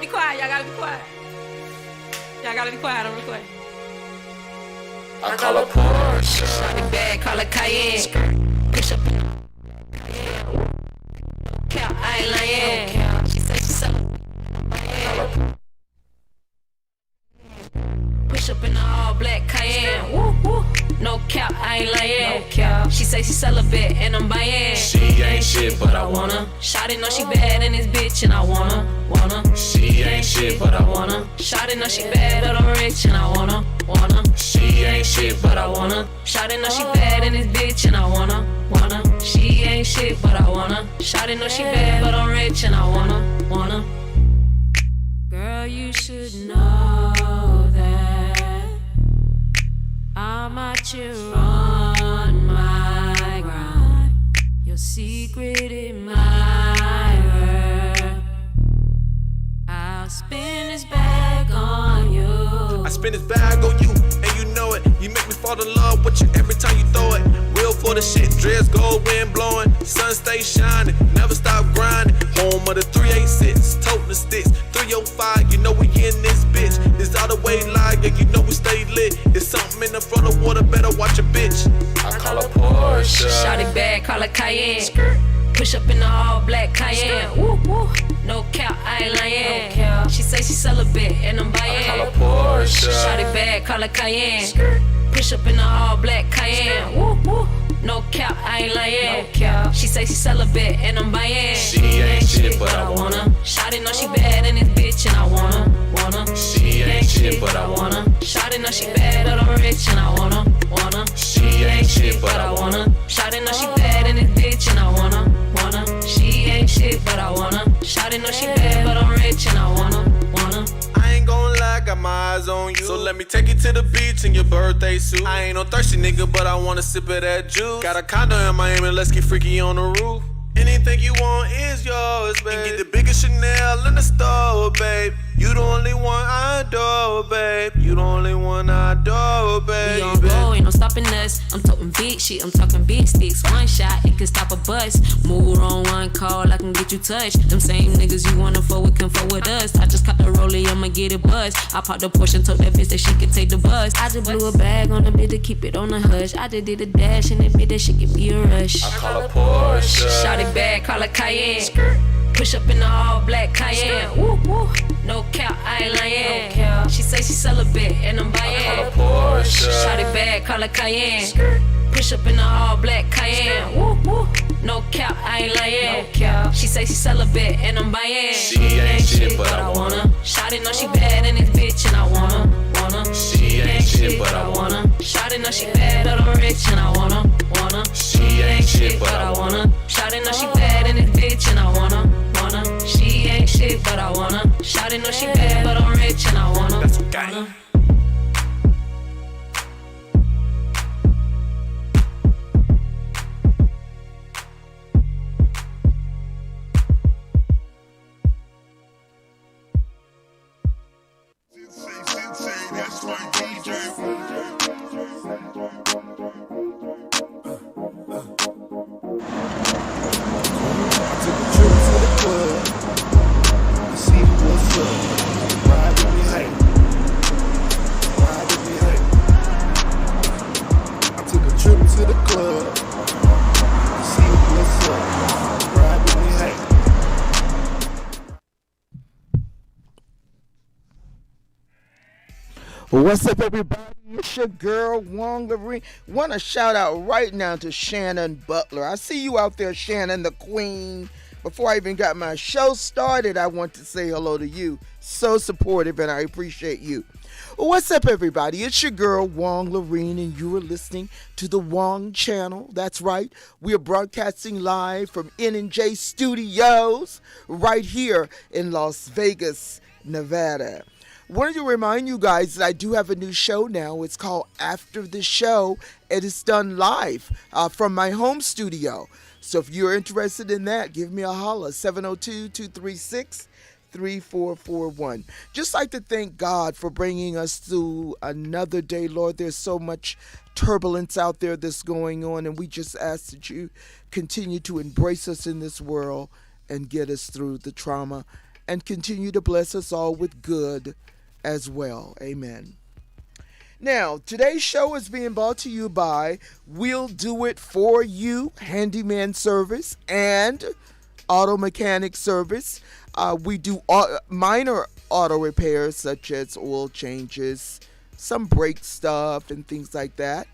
be quiet. Y'all gotta be quiet. Y'all gotta be quiet. I'm recording. I call her Porsche. Shot it bad, call it Cayenne. Push up in the count, I ain't lying. She said she selling. Push up in the all black Cayenne. Woo, woo. No cap, I ain't lying. No cap. She say she celibate and I'm buying. She ain't shit, but I wanna. Shawty know she bad in this bitch and I wanna. She ain't shit, but I wanna. Shawty know she bad but I'm rich and I wanna. She ain't shit, but I wanna. Shawty know she bad in this bitch and I wanna. She ain't shit, but I wanna. Shawty know she bad but I'm rich and I wanna. Girl, you should know that I'm out here on my grind. Your secret admirer. I'll spin this bag on you. I spin this bag on you, and you know it. You make me fall in love with you every time you throw it. Real for the shit, dress gold, wind blowing. Sun stay shining, never stop grinding. Home of the 386, toting the sticks. 305, you know we in this bitch. This all the way live, yeah, you know we stay lit. It's something in the front of water, better watch a bitch. I call her Porsche. Shot it bad, call it Cayenne. Push up in the all black Cayenne. Woo, woo. No cap, I ain't lying. She say she celibate and I'm buying. I call her Porsche. Shot it bad, call it Cayenne. Push up in the all black Cayenne. Woo, woo. No cap, I ain't lying. She say she celibate and I'm buying. She ain't shit, but I wanna. Shawty know she bad in this bitch and I wanna. She ain't shit, but I wanna. Shawty know she bad but I'm rich and I wanna. She ain't shit, but I wanna. Shawty know she bad in this bitch and I wanna. She ain't shit, but I wanna. Shawty know she bad but I'm rich and I wanna. I ain't gon' lie, got my eyes on you. So let me take you to the beach in your birthday suit. I ain't no thirsty nigga, but I wanna sip of that juice. Got a condo in Miami, let's get freaky on the roof. Anything you want is yours, babe. And get the biggest Chanel in the store, babe. You the only one I adore, babe. You the only one I adore, babe. We on roll, ain't no stopping us. I'm talking big shit, I'm talking big sticks. One shot, it can stop a bus. Move on one call, I can get you touched. Them same niggas you wanna fuck with can fuck with us. I just caught the rollie, I'ma get it buzzed. I popped the Porsche and told that bitch that she could take the bus. I just blew a bag on the bitch to keep it on the hush. I just did a dash and that bitch that shit give me a rush. I call her Porsche. Shot it bad, call it Cayenne. Push up in the all black Cayenne. Woo, woo. No cap, I ain't lying. She say she celibate and I'm buying. I call her Porsche. Shot it bad, call it Cayenne. Push up in the all black Cayenne. Woo, woo. No cap, I ain't lying. She say she celibate and I'm buying. She ain't shit, but I wanna. Shawty know she bad in this bitch and I wanna. She ain't shit, but I wanna. Shawty know she bad but I'm rich and I wanna. She ain't shit, but I wanna. Shawty know she bad in this bitch and I wanna. She ain't shit, but I wanna. Shawty know she bad, but I'm rich and I wanna. That's okay. That's my DJ. What's up, everybody? It's your girl, Wong Lorene. Want to shout out right now to Shannon Butler. I see you out there, Shannon, the queen. Before I even got my show started, I want to say hello to you. So supportive, and I appreciate you. What's up, everybody? It's your girl, Wong Lorene, and you are listening to the Wong Channel. That's right. We are broadcasting live from N&J Studios right here in Las Vegas, Nevada. Wanted to remind you guys that I do have a new show now. It's called After the Show. It is done live from my home studio. So if you're interested in that, give me a holler, 702-236-3441. Just like to thank God for bringing us through another day, Lord. There's so much turbulence out there that's going on, and we just ask that you continue to embrace us in this world and get us through the trauma and continue to bless us all with good as well. Amen. Now, today's show is being brought to you by We'll Do It For You Handyman Service and Auto Mechanic Service. We do minor auto repairs such as oil changes, some brake stuff, and things like that.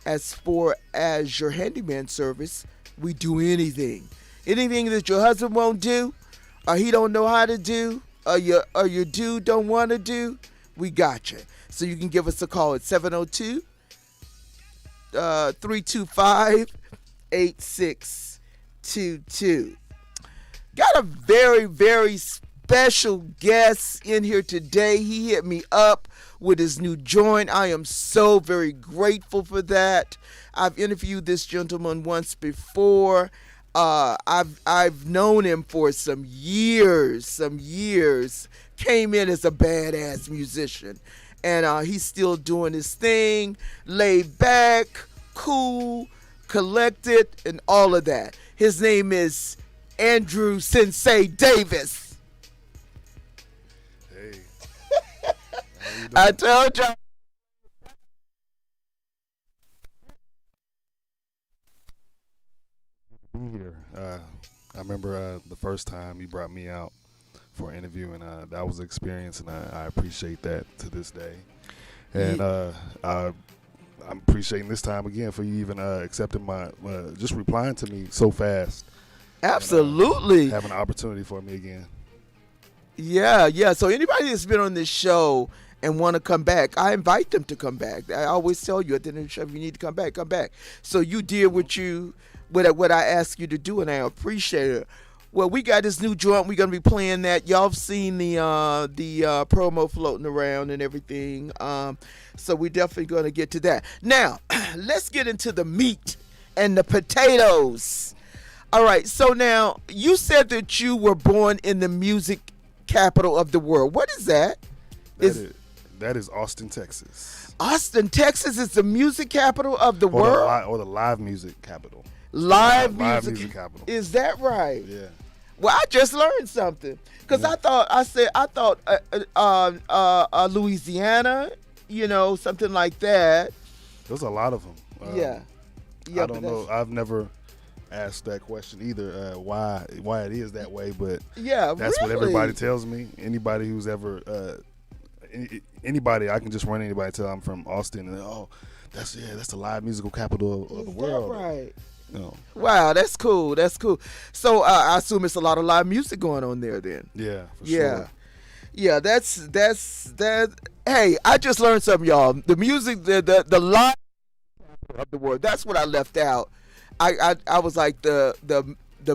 As for as your handyman service, we do anything. Anything that your husband won't do, or he don't know how to do, or your dude don't want to do, we got you. So you can give us a call at 702-325-8622. Got a very, very special guest in here today. He hit me up with his new joint. I am so very grateful for that. I've interviewed this gentleman once before. I've known him for some years. Came in as a badass musician. And he's still doing his thing, laid back, cool, collected, and all of that. His name is Andrew Sensei Davis. Hey. I told y'all. Be here. I remember the first time you brought me out for an interview, and that was an experience, and I appreciate that to this day. And I'm appreciating this time again for you even accepting my, just replying to me so fast. Absolutely. And, having an opportunity for me again. Yeah. So anybody that's been on this show and want to come back, I invite them to come back. I always tell you at the end of the show, if you need to come back, come back. So you did what I asked you to do, and I appreciate it. Well, we got this new joint. We're gonna be playing that. Y'all have seen the promo floating around and everything. So we're definitely gonna get to that. Now, let's get into the meat and the potatoes. All right. So now you said that you were born in the music capital of the world. What is that? That is Austin, Texas. Austin, Texas is the music capital of the world, or the live music capital. Live music music capital. Is that right? Yeah. Well, I just learned something because I thought Louisiana, something like that. There's a lot of them. Yeah. I don't know. I've never asked that question either. Why it is that way? But yeah, that's really? what everybody tells me. Anybody who's ever anybody, I can just run anybody and tell I'm from Austin, and that's the live musical capital of the world. Right. No. Wow, that's cool. So I assume it's a lot of live music going on there then. Yeah, for sure. Yeah, that's that. Hey, I just learned something, y'all. The music, the live of the world. That's what I left out. I was like the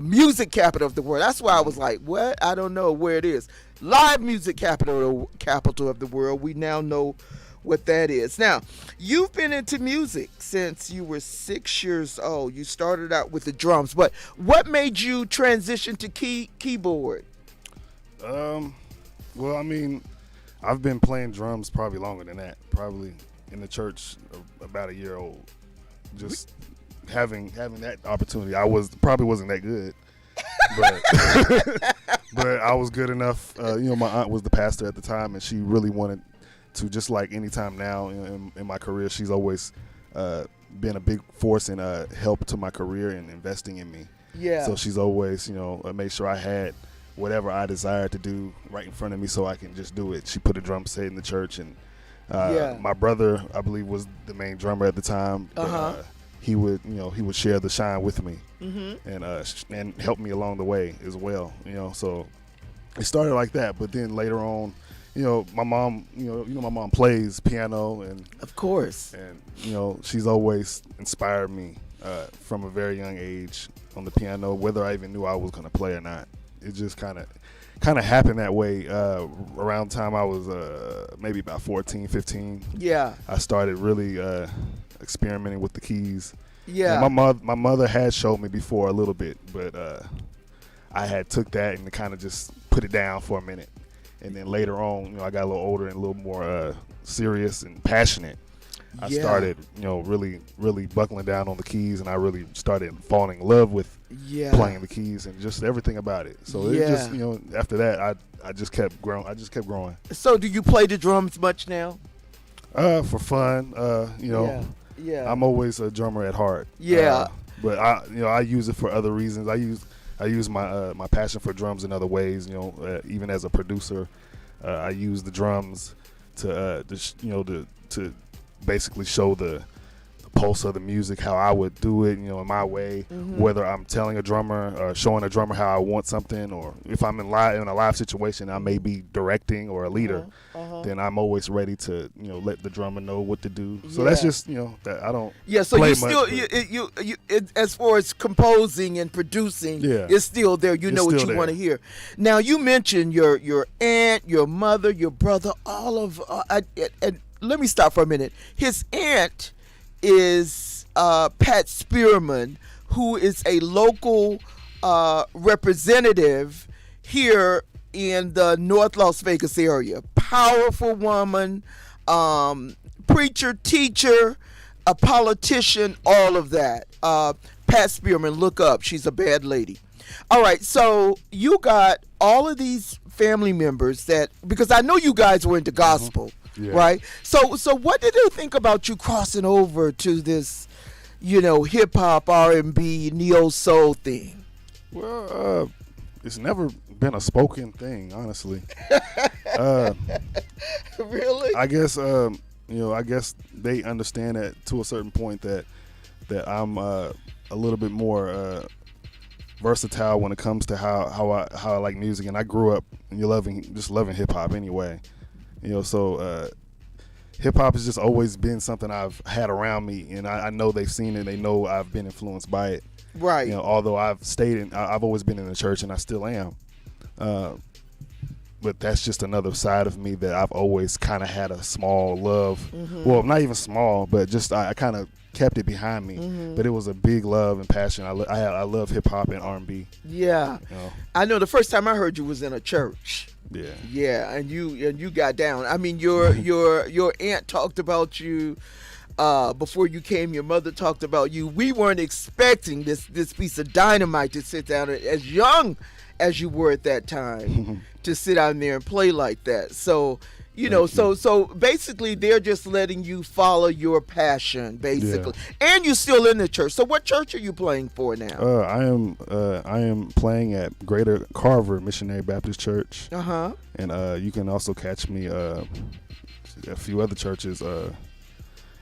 music capital of the world. That's why I was like, what? I don't know where it is. Live music capital of the world. We now know what that is. Now, you've been into music since you were 6 years old. You started out with the drums, but what made you transition to keyboard? Well, I mean, I've been playing drums probably longer than that. Probably in the church about a year old. Just having that opportunity. I probably wasn't that good, but but I was good enough. My aunt was the pastor at the time, and she really wanted to, just like any time now in my career, she's always been a big force and help to my career and investing in me. Yeah. So she's always, made sure I had whatever I desired to do right in front of me so I can just do it. She put a drum set in the church, and my brother, I believe, was the main drummer at the time. But, he would share the shine with me, and help me along the way as well. So it started like that. But then later on, my mom, my mom plays piano, and of course, and she's always inspired me from a very young age on the piano, whether I even knew I was going to play or not. It just kind of happened that way. Around the time I was maybe about 14, 15. Yeah. I started really experimenting with the keys. Yeah. And my mother had showed me before a little bit, but I had took that and kind of just put it down for a minute. And then later on, I got a little older and a little more serious and passionate. I Yeah. started, really buckling down on the keys, and I really started falling in love with Yeah. playing the keys and just everything about it. So it just, Yeah. after that, I just kept growing. I just kept growing. So do you play the drums much now? For fun, Yeah. Yeah. I'm always a drummer at heart. Yeah. But I use it for other reasons. I use my passion for drums in other ways. Even as a producer, I use the drums to basically show the pulse of the music, how I would do it, in my way. Mm-hmm. Whether I'm telling a drummer or showing a drummer how I want something, or if I'm in a live situation, I may be directing or a leader. Then I'm always ready to let the drummer know what to do. So that's Yeah. just that I don't. Yeah, so play you much, still but- as far as composing and producing, Yeah. it's still there. You It's know what still you want to there. hear. Now you mentioned your aunt, your mother, your brother, all of. And let me stop for a minute. His aunt is Pat Spearman, who is a local representative here in the North Las Vegas area. Powerful woman, preacher, teacher, a politician, all of that. Pat Spearman, look up. She's a bad lady. All right, so you got all of these family members because I know you guys were into gospel, Yeah. right? So what did they think about you crossing over to this, hip hop, R&B, neo soul thing? Well, it's never been a spoken thing, honestly. Really? I guess I guess they understand that to a certain point that I'm a little bit more versatile when it comes to how I like music, and I grew up loving hip hop anyway. So hip hop has just always been something I've had around me, and I know they've seen it. They know I've been influenced by it. Right. Although I've always been in the church, and I still am. But that's just another side of me that I've always kind of had a small love. Mm-hmm. Well, not even small, but just I kind of kept it behind me. Mm-hmm. But it was a big love and passion. I love hip hop and R&B. Yeah. You know? I know the first time I heard you was in a church. Yeah. Yeah, and you got down. I mean, your aunt talked about you before you came. Your mother talked about you. We weren't expecting this piece of dynamite to sit down as young as you were at that time to sit down there and play like that. So so basically they're just letting you follow your passion, basically. And you're still in the church. So what church are you playing for now? I am playing at Greater Carver Missionary Baptist Church. And you can also catch me a few other churches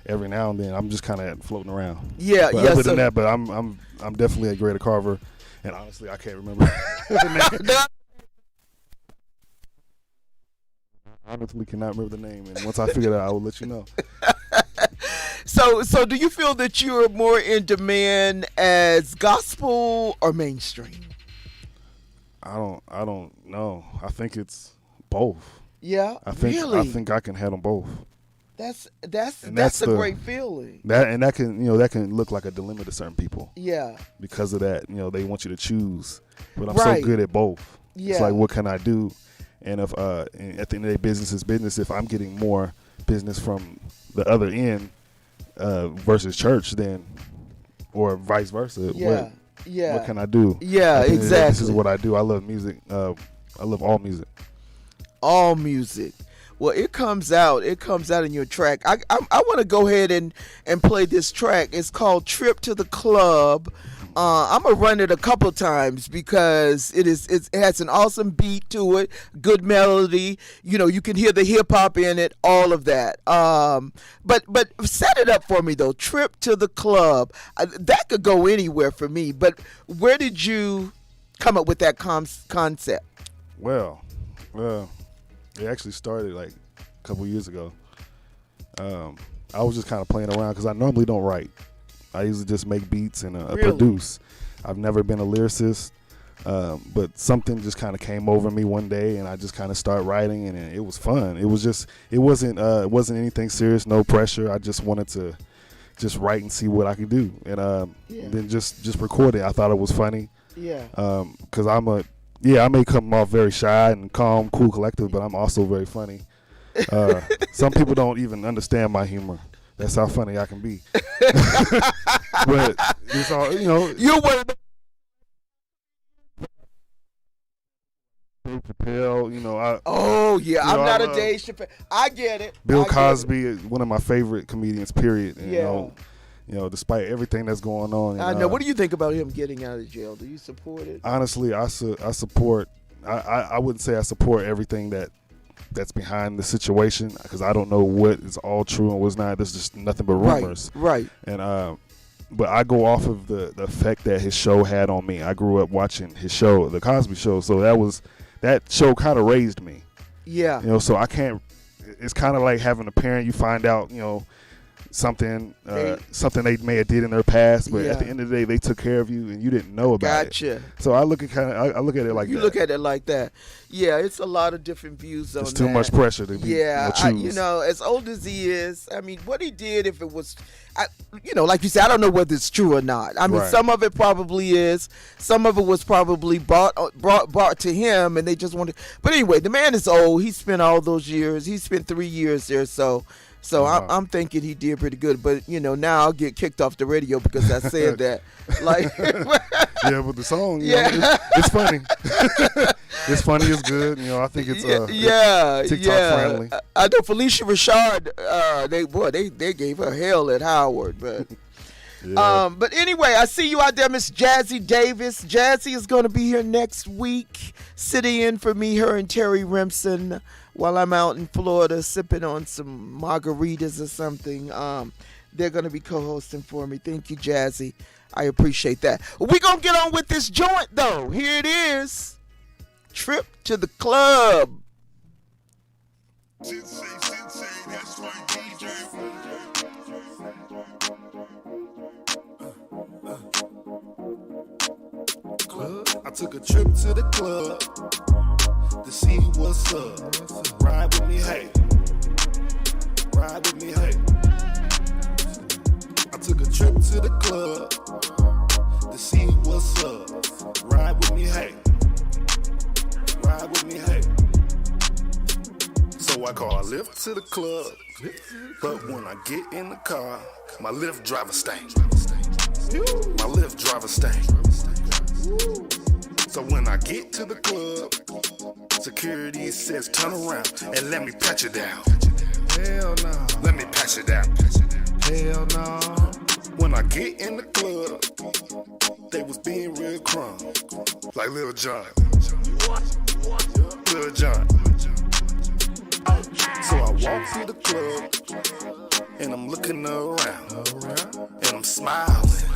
every now and then. I'm just kind of floating around. Yeah, but yeah. Other than that, but I'm definitely at Greater Carver, and honestly, I can't remember the name. Honestly, cannot remember the name, and once I figure it out, I will let you know. So do you feel that you're more in demand as gospel or mainstream? I don't know. I think it's both. Yeah, I think really. I think I can handle both. That's a great feeling. That can look like a dilemma to certain people. Yeah. Because of that, they want you to choose. But I'm Right. so good at both. Yeah. It's like, what can I do? And if and at the end of the day, business is business. If I'm getting more business from the other end versus church, then or vice versa, Yeah. what can I do? Yeah, At the end of the day, exactly. This is what I do. I love music. I love all music. All music. Well, it comes out in your track. I want to go ahead and play this track. It's called Trip to the Club. I'm gonna run it a couple times because it has an awesome beat to it, good melody. You can hear the hip hop in it, all of that. But set it up for me though. Trip to the Club. That could go anywhere for me. But where did you come up with that concept? Well, it actually started like a couple years ago. I was just kind of playing around because I normally don't write. I usually just make beats and Really? produce. I've never been a lyricist, but something just kind of came over me one day, and I just kind of started writing, and it was fun. It wasn't anything serious, no pressure. I just wanted to just write and see what I could do, and then just record it. I thought it was funny. Yeah. Because I may come off very shy and calm, cool, collected, but I'm also very funny. Some people don't even understand my humor. That's how funny I can be. But it's all, you know. You were Dave Chappelle, you know. Oh yeah, you know, I'm not I a Dave Chappelle. I get it. Bill I get it. Cosby is one of my favorite comedians. Period. And, Yeah. You know, despite everything that's going on. I know. What do you think about him getting out of jail? Do you support it? Honestly, I support. I wouldn't say I support everything that's behind the situation, because I don't know what is all true and what's not. There's just nothing but rumors. Right. And but I go off of the effect that his show had on me. I grew up watching his show, The Cosby Show, so that show kind of raised me. Yeah. You know, so I can't. It's kind of like having a parent. You find out, you know, something they may have did in their past, but at the end of the day, they took care of you and you didn't know about it. Gotcha. So I look at it like you that. look at it like that. Yeah, it's a lot of different views on It's that. too much pressure to be. Yeah, choose. as old as he is, I mean, what he did, if it was, like you said, I don't know whether it's true or not. I mean, Right. some of it probably is. Some of it was probably brought to him, and they just wanted. But anyway, the man is old. He spent all those years. He spent 3 years there, so. I'm thinking he did pretty good, but now I'll get kicked off the radio because I said that. Like, yeah, but the song, it's funny. It's funny. It's good. I think it's TikTok friendly. I know Felicia Rashad. They gave her hell at Howard, but. Yeah. But anyway, I see you out there, Miss Jazzy Davis. Jazzy is going to be here next week, sitting in for me, her and Terry Remsen, while I'm out in Florida sipping on some margaritas or something. They're going to be co-hosting for me. Thank you, Jazzy. I appreciate that. We're going to get on with this joint, though. Here it is. Trip to the Club. Sensei, that's my DJ. I took a trip to the club to see what's up. Ride with me, hey. Ride with me, hey. I took a trip to the club to see what's up. Ride with me, hey. Ride with me, hey. So I call a lift to the club, but when I get in the car, my Lyft driver stank. My Lyft driver stank. So when I get to the club, security says turn around and let me pat you down. Hell no. Let me pat you down. Hell no. When I get in the club, they was being real crumb. Like Lil Jon. Lil Jon. So I walk through the club and I'm looking around and I'm smiling.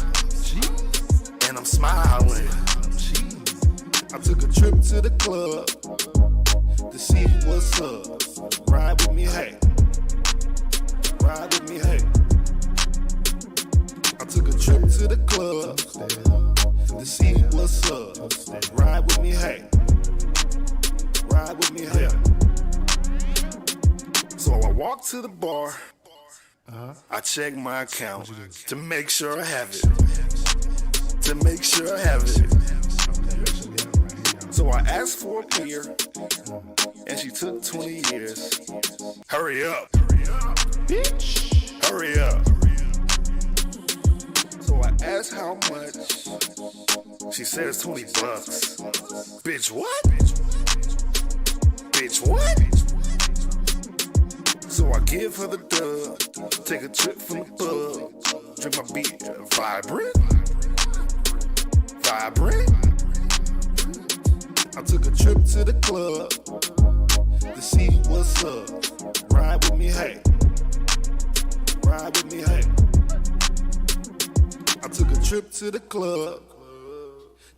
And I'm smiling. I took a trip to the club to see what's up. Ride with me, hey. Ride with me, hey. I took a trip to the club to see what's up. Ride with me, hey. Ride with me, hey. So I walk to the bar. I check my account to make sure I have it. To make sure I have it. So I asked for a beer, and she took 20 years. Hurry up, bitch. Hurry up. So I asked how much. She says $20. Bitch, what? Bitch, what? So I give her the dub, take a trip from the pub, drink my beer, vibrant. Vibrant. I took a trip to the club to see what's up. Ride with me, hey. Ride with me, hey. I took a trip to the club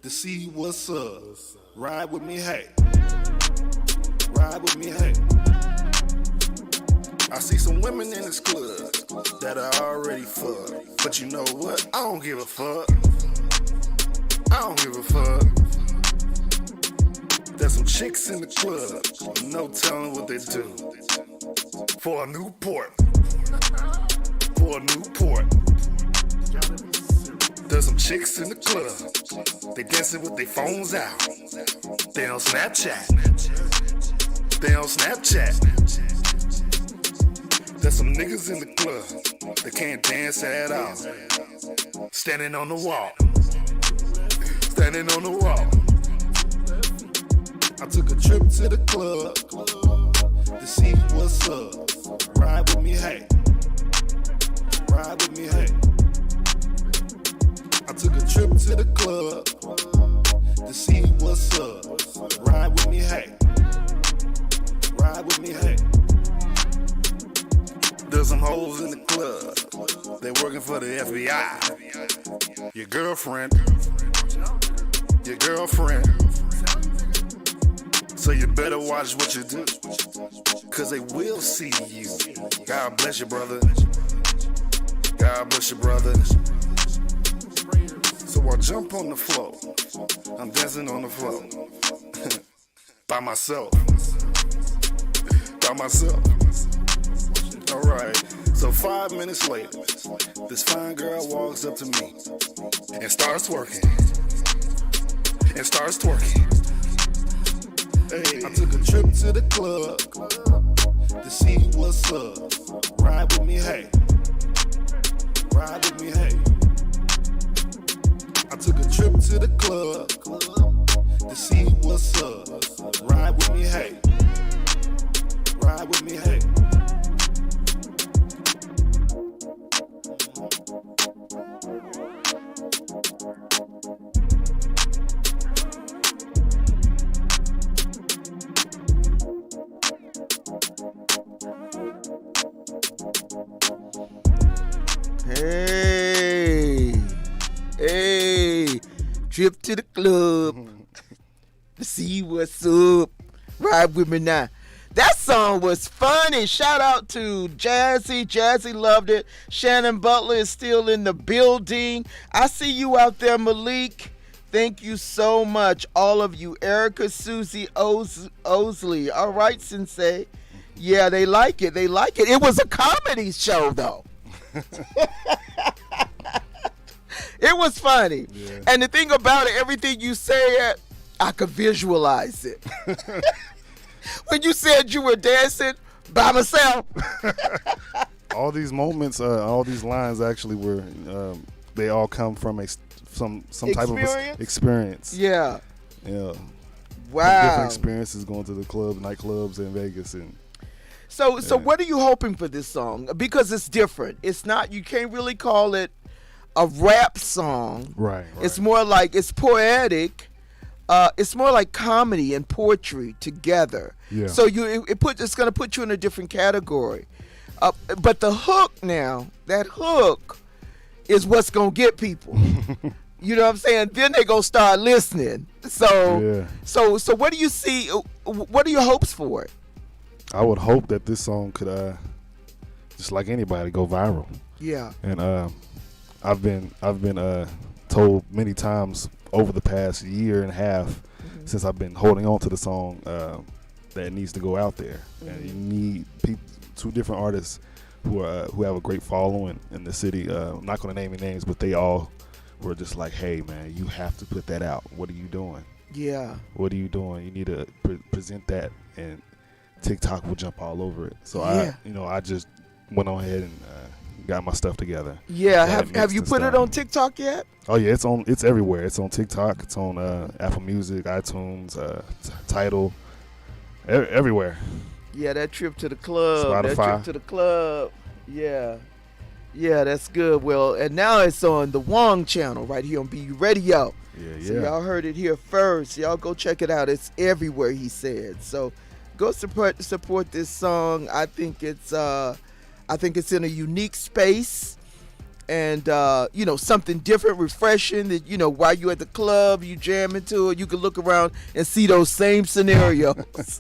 to see what's up. Ride with me, hey. Ride with me, hey. I see some women in this club that are already fucked. But you know what? I don't give a fuck. I don't give a fuck. There's some chicks in the club, no telling what they do. For a Newport. For a Newport. There's some chicks in the club, they dancing with their phones out. They on Snapchat. They on Snapchat. There's some niggas in the club that can't dance at all. Standing on the wall. Standing on the wall. I took a trip to the club to see what's up. Ride with me, hey. Ride with me, hey. I took a trip to the club to see what's up. Ride with me, hey. Ride with me, hey. There's some hoes in the club. They working for the FBI. Your girlfriend. Your girlfriend. So you better watch what you do, cause they will see you. God bless you, brother. God bless you, brother. So I jump on the floor. I'm dancing on the floor. By myself. By myself. Alright. So 5 minutes later, this fine girl walks up to me and starts working. And starts twerking. Hey, I took a trip to the club to see what's up. Ride with me, hey. Ride with me, hey. I took a trip to the club to see what's up. Ride with me, hey. Ride with me, hey. Hey, trip to the club to see what's up. Ride with me now. That song was funny. Shout out to Jazzy. Jazzy loved it. Shannon Butler is still in the building. I see you out there, Malik. Thank you so much, all of you. Erica, Susie, Osley. All right, Sensei. Yeah, they like it. They like it. It was a comedy show, though. It was funny. Yeah. And the thing about it, everything you said, I could visualize it. When you said you were dancing by myself. All these moments, all these lines actually were, they all come from some type of experience. Yeah. Yeah. Wow. Different experiences going to the clubs, nightclubs in Vegas. And So what are you hoping for this song? Because it's different. It's not, you can't really call it a rap song. Right. It's more like, it's poetic. It's more like comedy and poetry together. Yeah. So it's going to put you in a different category. But the hook now, that hook is what's going to get people. You know what I'm saying? Then they going to start listening. So what do you see? What are your hopes for it? I would hope that this song could, just like anybody, go viral. Yeah. And I've been told many times over the past year and a half since I've been holding on to the song that it needs to go out there. And you need two different artists who have a great following in the city. I'm not going to name any names, but they all were just like, hey, man, you have to put that out. What are you doing? Yeah. What are you doing? You need to present that, and TikTok will jump all over it. So I just went on ahead and got my stuff together. Yeah. Have you put it on TikTok yet? Oh yeah, it's everywhere. It's on TikTok. It's on Apple Music, iTunes, Tidal, everywhere. Yeah, that trip to the club. Spotify. That trip to the club. Yeah. Yeah, that's good. Well, and now it's on the Wong channel right here on BU Radio. Yeah. So y'all heard it here first. Y'all go check it out. It's everywhere, he said. So go support this song. I think it's in a unique space, and something different, refreshing. That while you at the club, you jam into it. You can look around and see those same scenarios.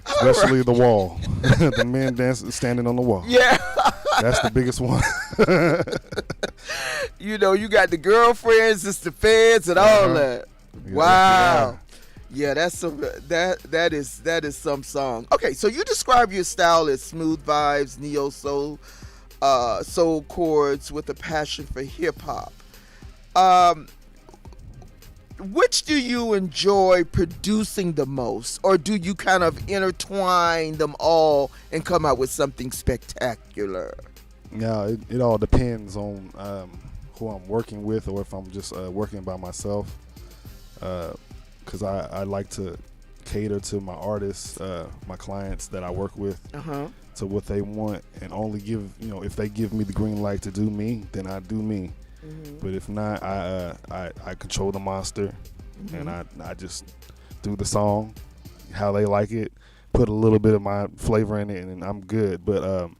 Especially the wall. The men standing on the wall. Yeah. That's the biggest one. You got the girlfriends, it's the feds, and all that. Wow. Yeah, that is some song. Okay, so you describe your style as smooth vibes, neo soul, soul chords with a passion for hip hop. which do you enjoy producing the most, or do you kind of intertwine them all and come out with something spectacular? Yeah, it all depends on who I'm working with, or if I'm just working by myself. Because I like to cater to my artists, my clients that I work with, to what they want, and only give, if they give me the green light to do me, then I do me. But if not, I control the monster, and I just do the song how they like it, put a little bit of my flavor in it, and I'm good. But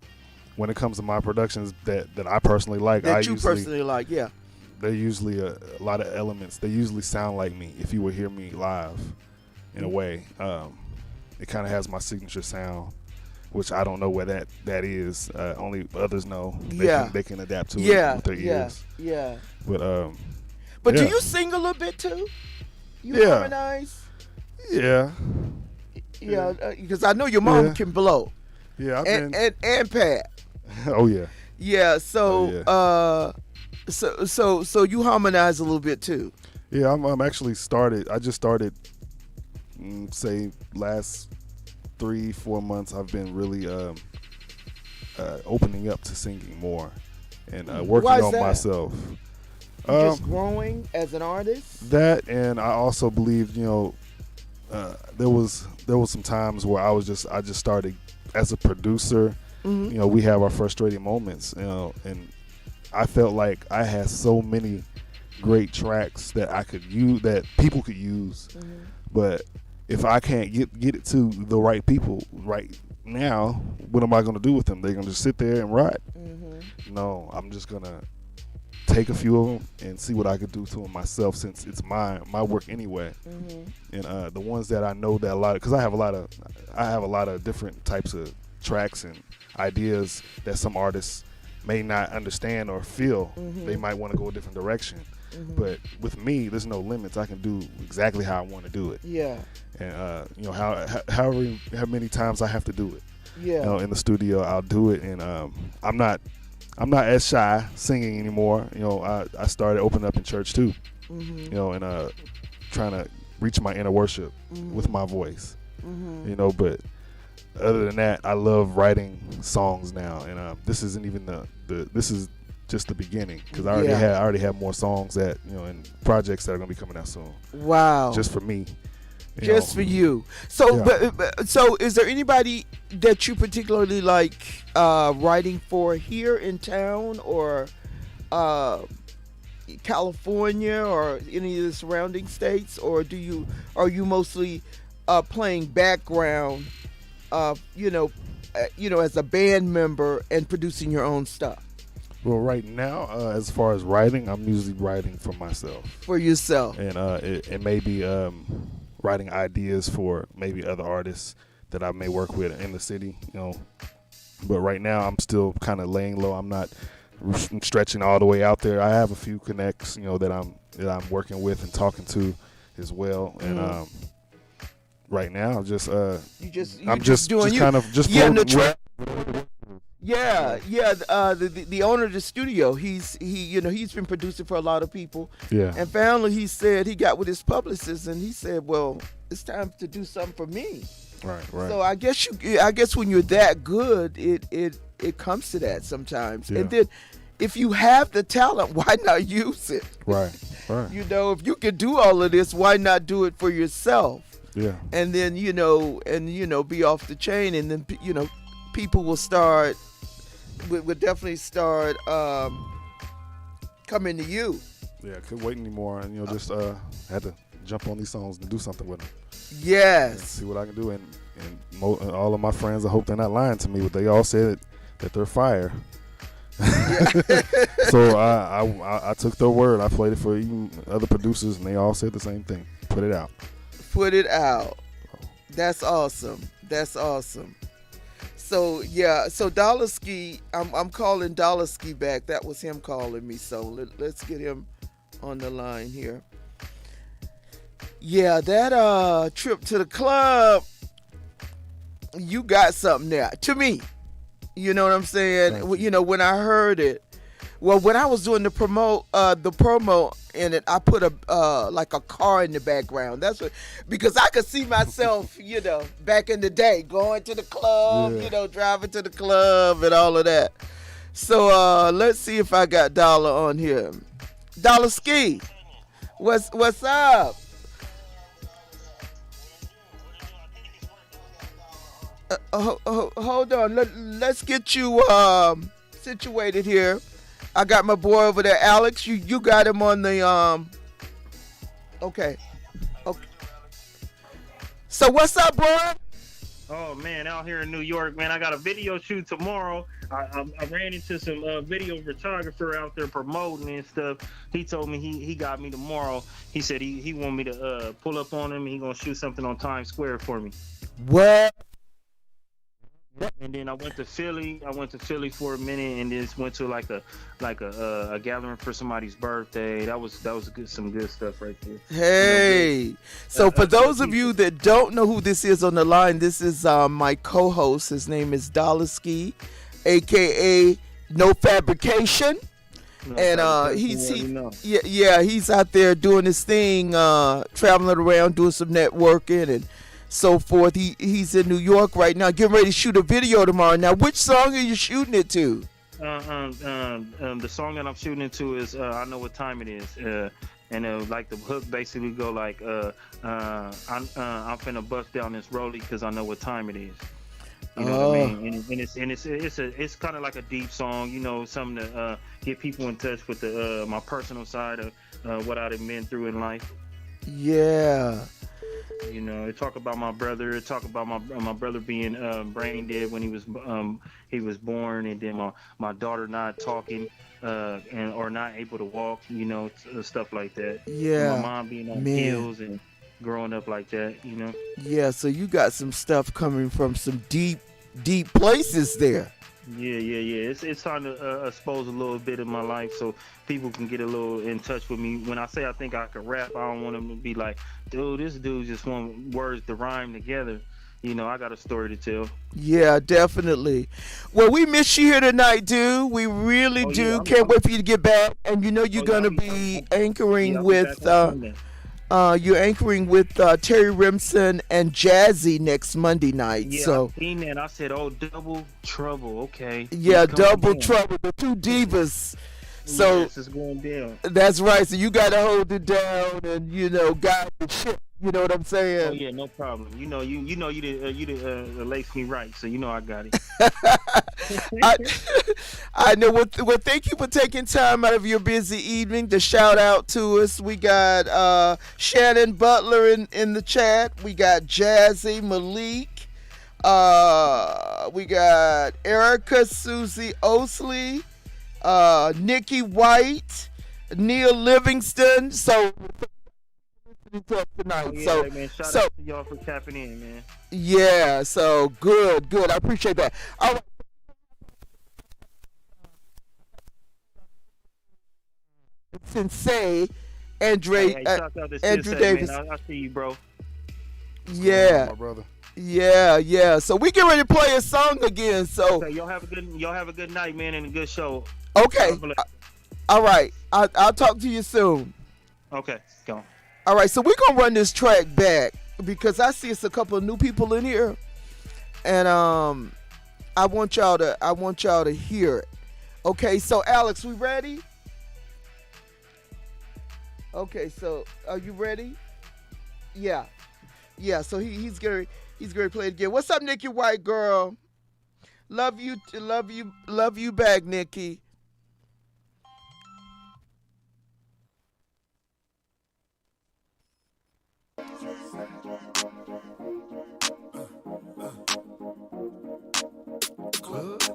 when it comes to my productions that I personally like, yeah, they're usually a lot of elements. They usually sound like me. If you would hear me live, in a way, it kind of has my signature sound, which I don't know where that is. Only others know. They can adapt to it with their ears. Yeah. But do you sing a little bit too? You harmonize? Yeah. Yeah, because I know your mom can blow. Yeah, and Pat. Oh yeah. Yeah. So so you harmonize a little bit too. Yeah, I'm actually started. I just started. Say last 3-4 months, I've been really opening up to singing more and working on myself. Just growing as an artist. That, and I also believe, there was some times where I just started as a producer. We have our frustrating moments, and I felt like I had so many great tracks that I could use, that people could use, but if I can't get it to the right people right now, what am I going to do with them? They're going to just sit there and write? No, I'm just going to take a few of them and see what I could do to them myself, since it's my work anyway. And the ones that I know that because I have a lot of different types of tracks and ideas that some artists may not understand or feel. They might want to go a different direction. But with me, there's no limits. I can do exactly how I want to do it. Yeah. And how many times I have to do it. Yeah. In the studio, I'll do it, and I'm not as shy singing anymore. I started opening up in church too. And trying to reach my inner worship with my voice. But other than that, I love writing songs now, and this isn't even this is just the beginning, because I already have more songs that and projects that are gonna be coming out soon. Wow. Just for me. Just for you. So, so is there anybody that you particularly like writing for here in town, or California, or any of the surrounding states, or are you mostly playing background, as a band member and producing your own stuff? Well, right now, as far as writing, I'm usually writing for myself. For yourself. And it may be writing ideas for maybe other artists that I may work with in the city, But right now, I'm still kind of laying low. I'm not stretching all the way out there. I have a few connects, that I'm working with and talking to as well. And right now, I'm just doing you. Kind of just floating. The owner of the studio, he's been producing for a lot of people. Yeah. And finally he said, he got with his publicist and he said, well, it's time to do something for me. Right. So I guess when you're that good, it comes to that sometimes. Yeah. And then if you have the talent, why not use it? Right. If you can do all of this, why not do it for yourself? Yeah. And then, be off the chain, and then, people will definitely start coming to you. Yeah, I couldn't wait anymore, and just had to jump on these songs and do something with them. Yes. See what I can do, and all of my friends, I hope they're not lying to me, but they all said that they're fire. Yeah. So I took their word. I played it for even other producers, and they all said the same thing. Put it out. Put it out. That's awesome. So so Dollar Ski, I'm calling Dollar Ski back. That was him calling me. So let's get him on the line here. Yeah, that trip to the club, you got something there to me. You know what I'm saying? When I heard it, well, when I was doing the promo in it, I put a like a car in the background. That's what, because I could see myself, back in the day, going to the club, driving to the club and all of that. So let's see if I got Dollar on here. Dollar Ski, what's up? Hold on. Let's get you situated here. I got my boy over there, Alex. You got him on the Okay. So what's up, boy? Oh man, out here in New York, man, I got a video shoot tomorrow. I ran into some video photographer out there promoting and stuff. He told me he got me tomorrow. He said he want me to pull up on him and he gonna shoot something on Times Square for me. What? And then I went to Philly. I for a minute, and then went to like a gathering for somebody's birthday. That was some good stuff right there. Hey, so for those of you that don't know who this is on the line, this is my co-host. His name is Dollar Ski, aka No Fabrication. And he's out there doing his thing, traveling around, doing some networking and so forth. He's in New York right now, getting ready to shoot a video tomorrow. Now, which song are you shooting it to? The song that I'm shooting it to is "I Know What Time It Is," and like the hook basically go like, "I'm finna bust down this rollie because I know what time it is." You know what I mean? And it's kind of like a deep song, something to get people in touch with my personal side of what I've been through in life. Yeah. It talk about my brother. It talk about my brother being brain dead when he was born, and then my daughter not talking or not able to walk. Stuff like that. Yeah. And my mom being on pills and growing up like that. Yeah. So you got some stuff coming from some deep places there. Yeah. It's time to expose a little bit of my life so people can get a little in touch with me. When I say I think I can rap, I don't want them to be like, dude, this dude just want words to rhyme together. I got a story to tell. Yeah, definitely. Well, we miss you here tonight, dude. We really do. Can't wait for you to get back. And you're gonna be anchoring with you're anchoring with Terry Remsen and Jazzy next Monday night. Yeah, so I seen that. I said, "Oh, double trouble." Okay. Yeah, double trouble. The two divas. So this is going down. That's right. So you gotta hold it down and guide the ship. You know what I'm saying? Oh yeah, no problem. You did lace me right, so I got it. I know. Well, thank you for taking time out of your busy evening to shout out to us. We got Shannon Butler in the chat. We got Jazzy, Malik. We got Erica, Susie Osley, Nikki White, Neil Livingston. So tonight. Man. Shout out to y'all for tapping in, man. Yeah, so good. I appreciate that. All right. Sensei, Andre, shout out to Andrew Sensei, Davis. Man. I see you, bro. Yeah, my brother. Yeah. So we get ready to play a song again. So okay, y'all have a good night, man, and a good show. Okay. All right. I'll talk to you soon. Okay, go on. All right, so we're gonna run this track back because I see it's a couple of new people in here, and I want y'all to hear it. Okay, so Alex, we ready? Okay, so are you ready? Yeah. So he's gonna play it again. What's up, Nikki White girl? Love you back, Nikki.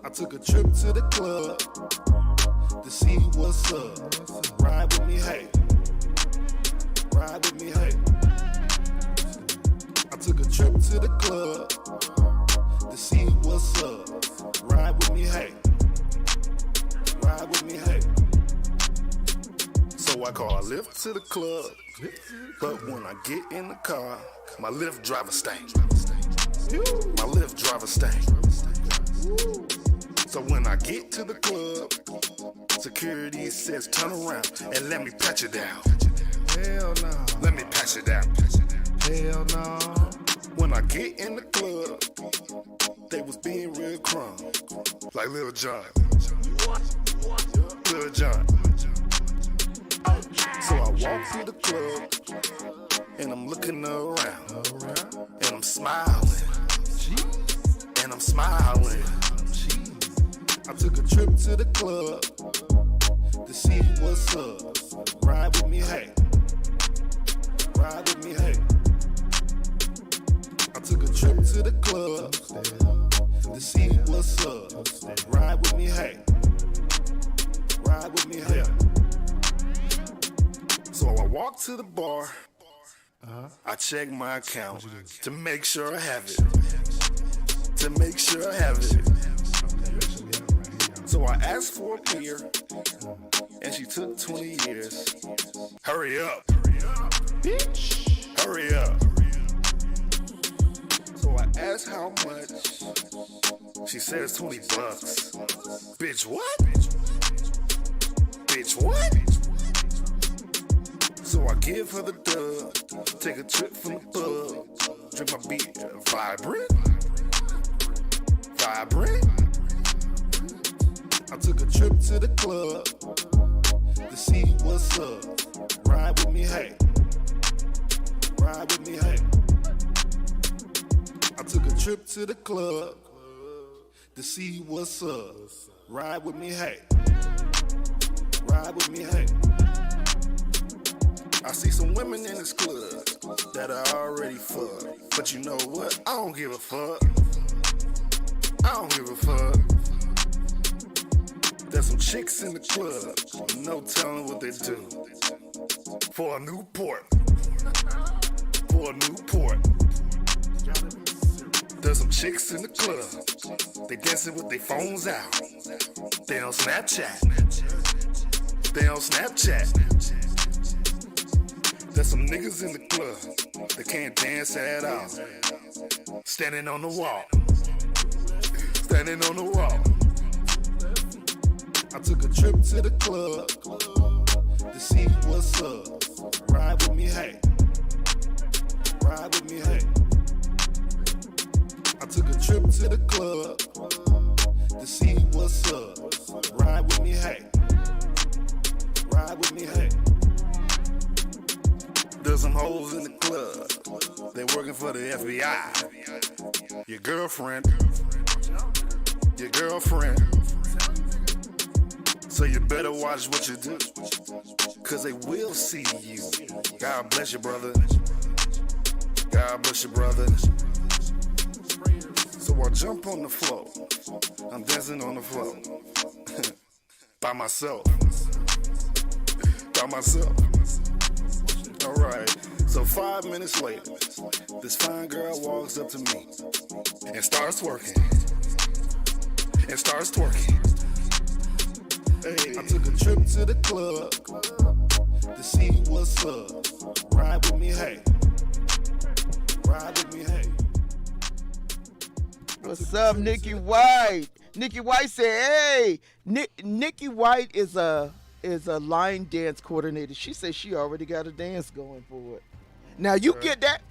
I took a trip to the club to see what's up. Ride with me, hey. Ride with me, hey. I took a trip to the club to see what's up. Ride with me, hey. Ride with me, hey. So I call a lift to the club, but when I get in the car, my Lyft driver stank. My Lyft driver stank. So when I get to the club, Security says turn around and let me pat you down. Hell no. Let me pat you down. Hell no. When I get in the club, they was being real crumb, like Lil Jon. Lil Jon. So I walk through the club, and I'm looking around, and I'm smiling, and I'm smiling. I took a trip to the club to see what's up. Ride with me, hey. Ride with me, hey. I took a trip to the club to see what's up. Ride with me, hey. Ride with me, hey. So I walk to the bar. I check my account to make sure I have it. To make sure I have it. So I asked for a beer, and she took 20 years. Hurry up, bitch. Hurry up. So I asked how much. She says $20. Bitch, what? Bitch, what? So I give her the dub, take a trip from the pub, drink my beer, vibrant, vibrant. I took a trip to the club to see what's up. Ride with me, hey. Ride with me, hey. I took a trip to the club to see what's up. Ride with me, hey. Ride with me, hey. I see some women in this club that are already fucked. But you know what? I don't give a fuck. I don't give a fuck. There's some chicks in the club, no telling what they do. For a Newport. For a Newport. There's some chicks in the club, they dancing with their phones out. They on Snapchat. They on Snapchat. There's some niggas in the club that can't dance at all. Standing on the wall. Standing on the wall. I took a trip to the club to see what's up. Ride with me, hey. Ride with me, hey. I took a trip to the club to see what's up. Ride with me, hey. Ride with me, hey. There's some hoes in the club. They working for the FBI. Your girlfriend. Your girlfriend. So you better watch what you do, cause they will see you. God bless you, brother. God bless you, brother. So I jump on the floor. I'm dancing on the floor. By myself. By myself. Alright, so 5 minutes later, this fine girl walks up to me and starts working. And starts twerking. Hey, I took a trip to the club to see what's up. Ride with me, hey. Ride with me, hey. What's up, Nikki White? Nikki White said, "Hey, Nikki White is a line dance coordinator. She said she already got a dance going for it. Now you get that.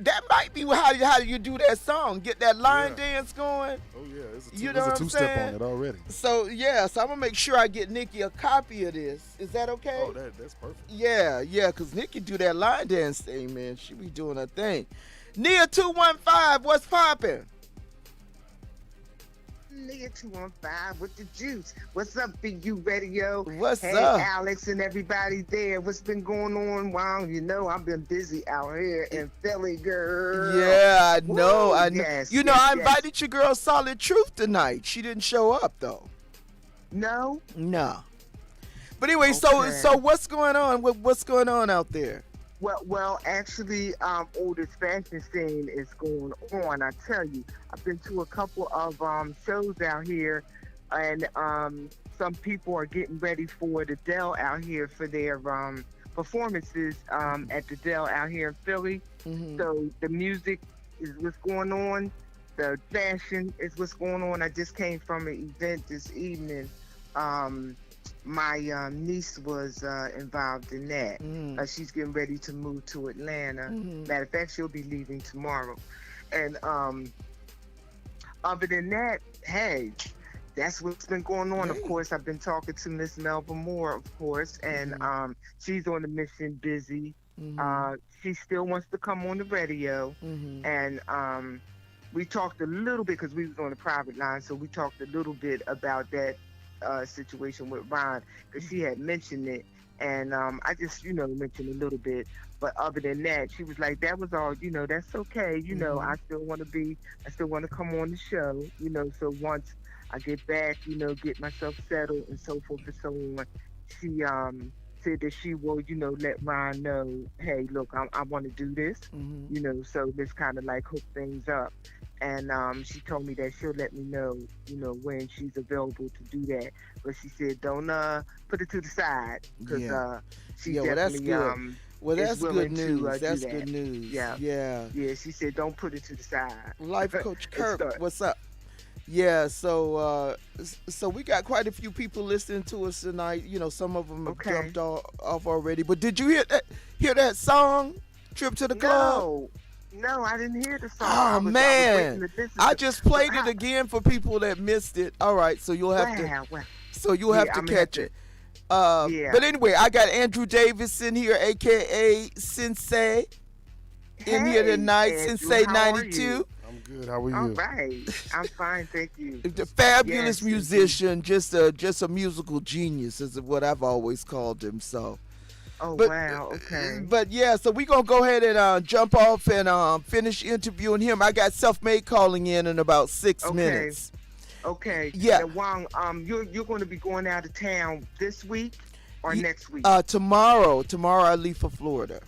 That might be how you do that song. Get that line dance going. Oh yeah, it's a, You know what I'm two-step saying? on it already. So yeah, so I'm gonna make sure I get Nikki a copy of this. Is that okay? Oh, that's perfect. Yeah, cause Nikki do that line dance thing, man. She be doing her thing. Nia 215, what's poppin'? Nigga 215 with the juice. What's up, BU Radio? What's hey, up? Alex and everybody there. What's been going on? Wow, you know I've been busy out here in Philly, girl. Yeah, I know. Woo, I know. yes, you know, yes, I yes. invited your girl Solid Truth tonight. She didn't show up though. No? No. But anyway, Okay. so what's going on? What's going on out there? Well, actually, this fashion scene is going on. I tell you, I've been to a couple of shows out here, and some people are getting ready for the Dell out here for their performances at the Dell out here in Philly. Mhm. So the music is what's going on. The fashion is what's going on. I just came from an event this evening my niece was involved in that. Mm. She's getting ready to move to Atlanta. Mhm. Matter of fact, she'll be leaving tomorrow. And other than that, hey, that's what's been going on. Of Hey. course, I've been talking to Miss Melba Moore, of course, and she's on the mission, busy. Mhm. She still wants to come on the radio, Mhm. and we talked a little bit because we was on a private line, so we talked a little bit about that situation with Ron because she had mentioned it, and I just mentioned a little bit. But other than that, she was like, "That was all. That's okay. Mhm. I still want to come on the show. So once I get back, get myself settled and so forth and so on." She said that she will, let Ron know, hey, look, I want to do this, Mhm. so let's kind of like hook things up. And she told me that she'll let me know, when she's available to do that. But she said, don't put it to the side because Yeah. she Yeah, well, that's definitely good. Well, is that's willing good news. to do That's that. good news. Yeah. Yeah. Yeah, she said, don't put it to the side. Life Coach And Kirk, start. what's up? Yeah, so we got quite a few people listening to us tonight. Some of them have Okay. jumped off already. But did you hear that song, "Trip to the Club"? No, I didn't hear the song. Oh I was man, waiting to listen I to- just played so it again for people that missed it. All right, so you'll have to wow. have to I'm gonna have catch to- it. Yeah. But anyway, I got Andrew Davis in here, aka Sensei, in here Hey, tonight. Andrew, Sensei how are 92. you? I'm good. How are you? All right. I'm fine, thank you. The fabulous Yes, musician, just a musical genius is what I've always called him. So, Oh, but wow. Okay. but yeah, so we gonna go ahead and jump off and finish interviewing him. I got Self-Made calling in about 6 Okay. minutes. Okay. Yeah. And Wong, you're going to be going out of town this week or next week? Tomorrow I leave for Florida.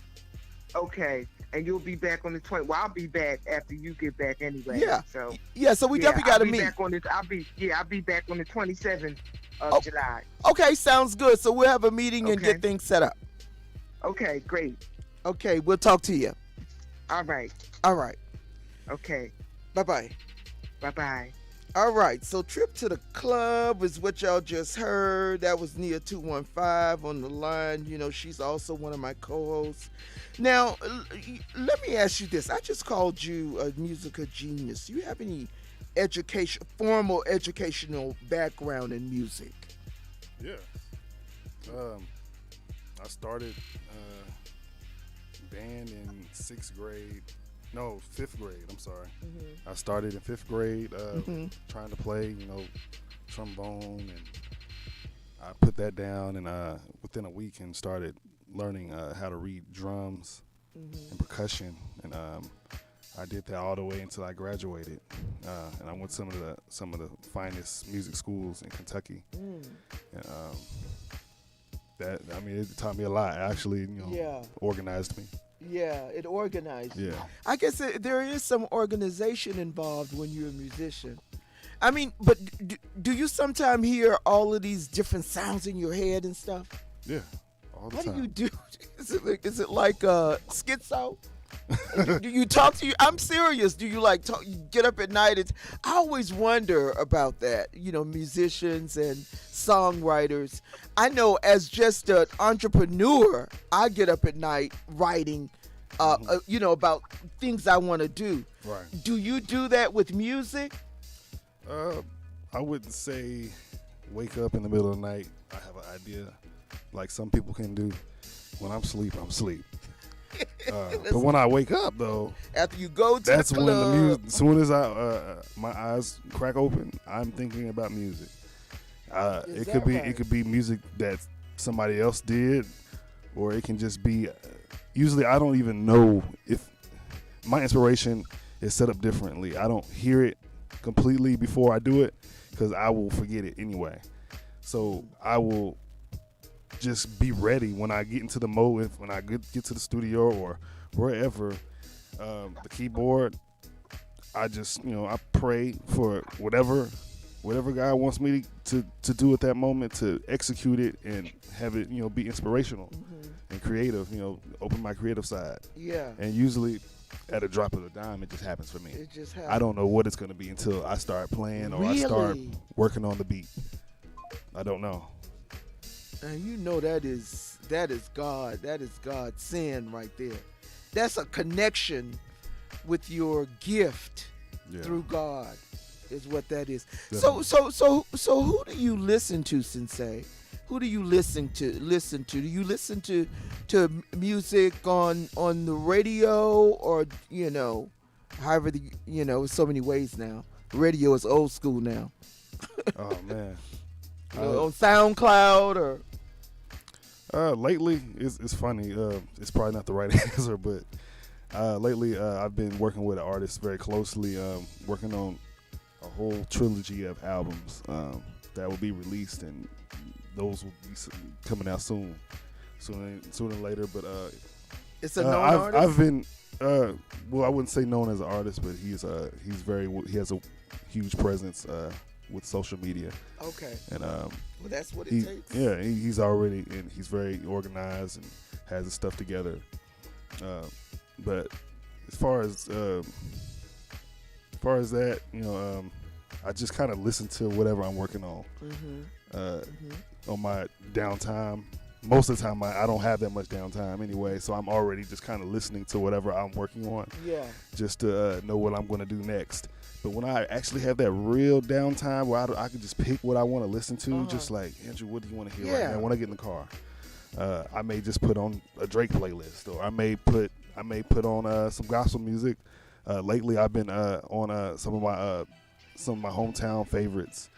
Okay. And you'll be back on the 20th. Well, I'll be back after you get back anyway. Yeah. So Yeah, so we definitely gotta meet. I'll be back on the 27th of Oh. July. Okay, sounds good. So we'll have a meeting and Okay. get things set up. Okay, great. Okay, we'll talk to you. All right. All right. Okay. Bye-bye. Bye-bye. All right, so Trip to the Club is what y'all just heard. That was Nia 215 on the line. She's also one of my co-hosts. Now, let me ask you this. I just called you a musical genius. Do you have any formal educational background in music? Yeah. I started band in 6th grade. No, 5th grade. I'm sorry. I started in 5th grade trying to play, trombone, and I put that down and within a week and started learning how to read drums and percussion, and I did that all the way until I graduated, and I went to some of the finest music schools in Kentucky, and it taught me a lot. Actually, Yeah. organized me. Yeah, it organized. Yeah. I guess there is some organization involved when you're a musician. I mean, but do you sometimes hear all of these different sounds in your head and stuff? Yeah, all the What time. do you do? Is it like schizo? Do you talk to you? I'm serious. Do you you get up at night? I always wonder about that. Musicians and songwriters. I know as just an entrepreneur, I get up at night writing, about things I want to do. Right. Do you do that with music? I wouldn't say wake up in the middle of the night. I have an idea, like some people can do. When I'm asleep, I'm asleep. But when I wake up, though, After you go to that's the when the club, music. As soon as my eyes crack open, I'm thinking about music. Is It that could be right? it could be music that somebody else did, or it can just be. Usually, I don't even know if my inspiration is set up differently. I don't hear it completely before I do it because I will forget it anyway. So I will just be ready when I get into the mode. When I get to the studio or wherever, the keyboard, I just I pray for whatever God wants me to do at that moment, to execute it and have it be inspirational and creative. Open my creative side. yeah, And usually, at a drop of a dime, it just happens for me. it just happens. I don't know what it's going to be until I start playing or I start Really? working on the beat. I don't know. And you know that is God. That is God's sin right there. That's a connection with your gift through God, is what that is. Definitely. So who do you listen to, Sensei? Who do you listen to? Do you listen to music on the radio, or however so many ways now. Radio is old school now. Oh man. On SoundCloud or lately it's funny. It's probably not the right answer, but lately I've been working with an artist very closely, working on a whole trilogy of albums that will be released, and those will be coming out sooner than later. But it's a known artist. I've been well, I wouldn't say known as an artist, but he has a huge presence with social media. Okay. And well, that's what it takes. Yeah, he's already, and he's very organized and has his stuff together. But as far as that, I just kind of listen to whatever I'm working on. On my downtime. Most of the time, I don't have that much downtime anyway, so I'm already just kind of listening to whatever I'm working on. Yeah. Just to know what I'm going to do next. But when I actually have that real downtime where I can just pick what I want to listen to, just like, Andrew, what do you want to hear right now? When I get in the car, I may just put on a Drake playlist, or I may put on some gospel music. Lately, I've been on some of my hometown favorites,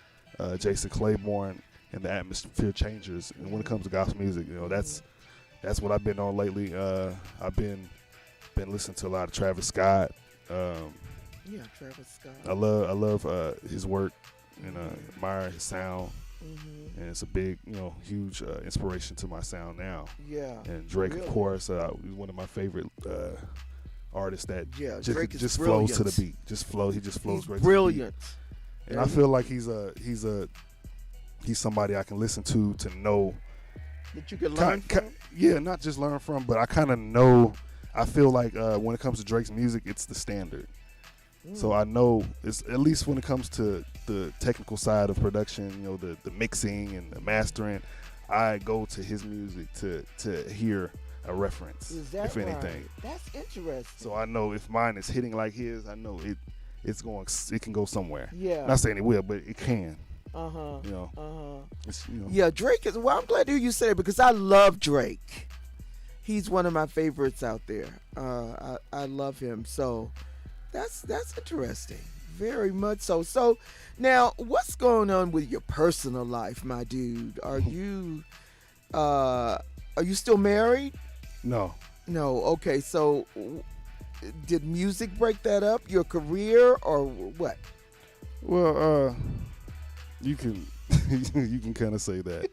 Jason Claiborne and the Atmosphere Changers. And when it comes to gospel music, that's what I've been on lately. I've been listening to a lot of Travis Scott. Travis Scott. I love his work and admire his sound. And it's a big, huge inspiration to my sound now. Yeah. And Drake, of course, he's one of my favorite artists that just flows to the beat. He just flows great. Brilliant. And I feel like he's somebody I can listen to know that you can learn from. Yeah, not just learn from, but I kind of know. I feel like when it comes to Drake's music, it's the standard. So I know it's, at least when it comes to the technical side of production, the mixing and the mastering, I go to his music to hear a reference, if anything. Right? That's interesting. So I know if mine is hitting like his, I know it can go somewhere. Yeah. Not saying it will, but it can. Yeah, Drake is. Well, I'm glad to hear you say it, because I love Drake. He's one of my favorites out there. I love him. So that's interesting. Very much so. So now, what's going on with your personal life, my dude? Are you still married? No. Okay. So did music break that up? Your career or what? Well, you can kind of say that.